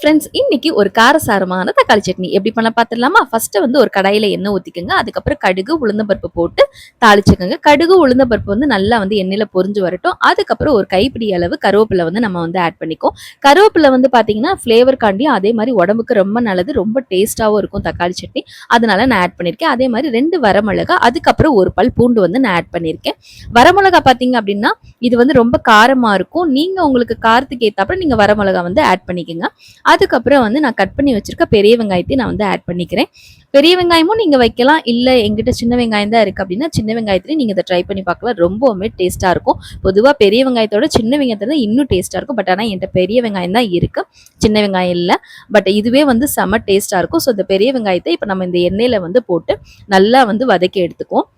Friends, இன்னைக்கு ஒரு காரசாரமான தக்காளி சட்னி எப்படி பண்ண பார்த்துடலாமா? ஃபர்ஸ்ட் வந்து ஒரு கடாயில எண்ணெய் ஊத்திக்கோங்க. அதுக்கப்புறம் கடுகு உளுந்தம்பருப்பு போட்டு தாளிச்சுக்கோங்க. கடுகு உளுந்தம்பருப்பு வந்து நல்லா வந்து எண்ணெயில பொரிஞ்சு வரட்டும். அதுக்கப்புறம் ஒரு கைப்பிடி அளவு கருவேப்பிலை வந்து நம்ம வந்து ஆட் பண்ணிக்கோம். கருவேப்பிலை வந்து பாத்தீங்கன்னா ஃபிளேவர் காண்டியும் அதே மாதிரி உடம்புக்கு ரொம்ப நல்லது, ரொம்ப டேஸ்டாவும் இருக்கும் தக்காளி சட்னி. அதனால நான் ஆட் பண்ணியிருக்கேன். அதே மாதிரி 2 வரமிளகா, அதுக்கப்புறம் ஒரு பல் பூண்டு வந்து நான் ஆட் பண்ணியிருக்கேன். வரமிளகா பாத்தீங்க அப்படின்னா இது வந்து ரொம்ப காரமா இருக்கும். நீங்க உங்களுக்கு காரத்துக்கு ஏத்தாப்புல நீங்க வரமிளகா வந்து ஆட் பண்ணிக்கோங்க. அதுக்கப்புறம் வந்து நான் கட் பண்ணி வச்சிருக்க பெரிய வெங்காயத்தையும் நான் வந்து ஆட் பண்ணிக்கிறேன். பெரிய வெங்காயமும் நீங்க வைக்கலாம். இல்ல எங்கிட்ட சின்ன வெங்காயம் தான் இருக்கு அப்படின்னா சின்ன வெங்காயத்திலையும் நீங்க இதை ட்ரை பண்ணி பார்க்கலாம். ரொம்பவுமே டேஸ்டா இருக்கும். பொதுவா பெரிய வெங்காயத்தோட சின்ன வெங்காயத்துல இன்னும் டேஸ்டா இருக்கும். பட் ஆனா என்கிட்ட பெரிய வெங்காயம் தான் இருக்கு, சின்ன வெங்காயம் இல்ல. பட் இதுவே வந்து செம டேஸ்டா இருக்கும். ஸோ இந்த பெரிய வெங்காயத்தை இப்ப நம்ம இந்த எண்ணெயில வந்து போட்டு நல்லா வந்து வதக்கி எடுத்துக்குவோம்.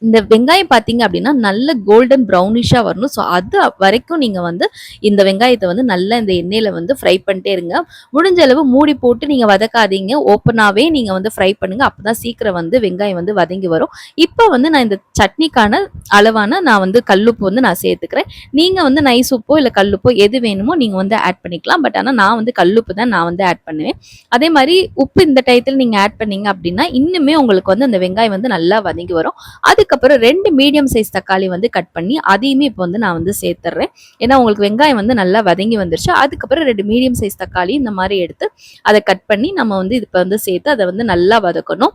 இந்த வெங்காயம் பார்த்தீங்க அப்படின்னா நல்ல கோல்டன் ப்ரௌனிஷாக வரணும். ஸோ அது வரைக்கும் நீங்கள் வந்து இந்த வெங்காயத்தை வந்து நல்லா இந்த எண்ணெயில் வந்து ஃப்ரை பண்ணிட்டே இருங்க. முடிஞ்ச அளவு மூடி போட்டு நீங்கள் வதக்காதீங்க, ஓப்பனாகவே நீங்கள் வந்து ஃப்ரை பண்ணுங்கள். அப்போ தான் சீக்கிரம் வந்து வெங்காயம் வந்து வதங்கி வரும். இப்போ வந்து நான் இந்த சட்னிக்கான அளவான நான் வந்து கல்லுப்பு வந்து நான் சேர்த்துக்கிறேன். நீங்கள் வந்து நைஸ் உப்போ இல்லை கல்லுப்போ எது வேணுமோ நீங்கள் வந்து ஆட் பண்ணிக்கலாம். பட் ஆனால் நான் வந்து கல்லுப்பு தான் நான் வந்து ஆட் பண்ணுவேன். அதே மாதிரி உப்பு இந்த டயத்தில் நீங்கள் ஆட் பண்ணீங்க அப்படின்னா இன்னுமே உங்களுக்கு வந்து அந்த வெங்காயம் வந்து நல்லா வதங்கி வரும். அதுக்கப்புறம் 2 மீடியம் சைஸ் தக்காளி வந்து கட் பண்ணி அதையுமே இப்போ வந்து நான் வந்து சேர்த்துறேன். ஏன்னா உங்களுக்கு வெங்காயம் வந்து நல்லா வதங்கி வந்துருச்சு. அதுக்கப்புறம் 2 மீடியம் சைஸ் தக்காளி இந்த மாதிரி எடுத்து அதை கட் பண்ணி நம்ம வந்து இப்போ வந்து சேர்த்து அதை வந்து நல்லா வதக்கணும்.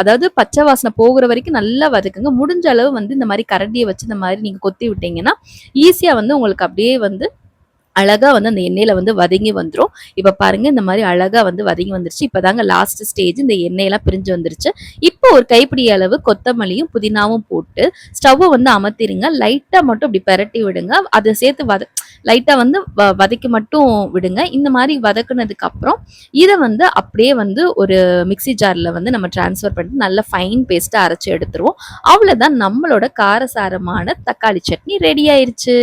அதாவது பச்சை வாசனை போகிற வரைக்கும் நல்லா வதக்குங்க. முடிஞ்ச அளவு வந்து இந்த மாதிரி கரண்டியை வச்சு இந்த மாதிரி நீங்க கொத்தி விட்டீங்கன்னா ஈஸியா வந்து உங்களுக்கு அப்படியே வந்து அழகா வந்து அந்த எண்ணெயில வந்து வதங்கி வந்துடும். இப்ப பாருங்க இந்த மாதிரி அழகா வந்து வதங்கி வந்துருச்சு. இப்பதாங்க லாஸ்ட் ஸ்டேஜ், இந்த எண்ணெயெல்லாம் பிரிஞ்சு வந்துருச்சு. இப்போ ஒரு கைப்பிடி அளவு கொத்தமல்லியும் புதினாவும் போட்டு ஸ்டவ்வை வந்து அமர்த்திடுங்க. லைட்டா மட்டும் இப்படி பெரட்டி விடுங்க. அதை சேர்த்து லைட்டா வந்து வதக்கி மட்டும் விடுங்க. இந்த மாதிரி வதக்குனதுக்கு அப்புறம் இதை வந்து அப்படியே வந்து ஒரு மிக்சி ஜார்ல வந்து நம்ம டிரான்ஸ்ஃபர் பண்ணிட்டு நல்ல ஃபைன் பேஸ்டா அரைச்சு எடுத்துருவோம். அவ்வளவுதான், நம்மளோட காரசாரமான தக்காளி சட்னி ரெடி ஆயிருச்சு.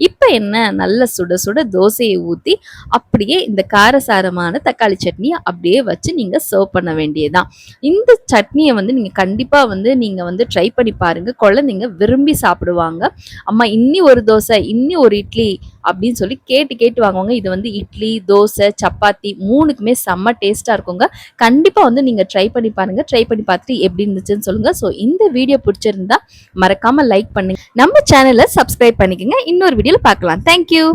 இப்ப என்ன, நல்ல சுட சுட தோசையை ஊத்தி அப்படியே இந்த காரசாரமான தக்காளி சட்னியை அப்படியே வச்சு நீங்க சர்வ் பண்ண வேண்டியதுதான். இந்த சட்னியை வந்து நீங்க கண்டிப்பா வந்து நீங்க வந்து ட்ரை பண்ணி பாருங்க. குழந்தைங்க விரும்பி சாப்பிடுவாங்க. அம்மா இன்னி ஒரு தோசை, இன்னி ஒரு இட்லி அப்படின்னு சொல்லி கேட்டு கேட்டு வாங்குவாங்க. இது வந்து இட்லி, தோசை, சப்பாத்தி 3க்குமே செம்ம டேஸ்டா இருக்குங்க. கண்டிப்பா வந்து நீங்க ட்ரை பண்ணி பாருங்க. ட்ரை பண்ணி பார்த்துட்டு எப்படி இருந்துச்சுன்னு சொல்லுங்க. ஸோ இந்த வீடியோ பிடிச்சிருந்தா மறக்காம லைக் பண்ணுங்க, நம்ம சேனலை சப்ஸ்கிரைப் பண்ணிக்கோங்க. இன்னொரு வீடியோல பார்க்கலாம். தேங்க்யூ.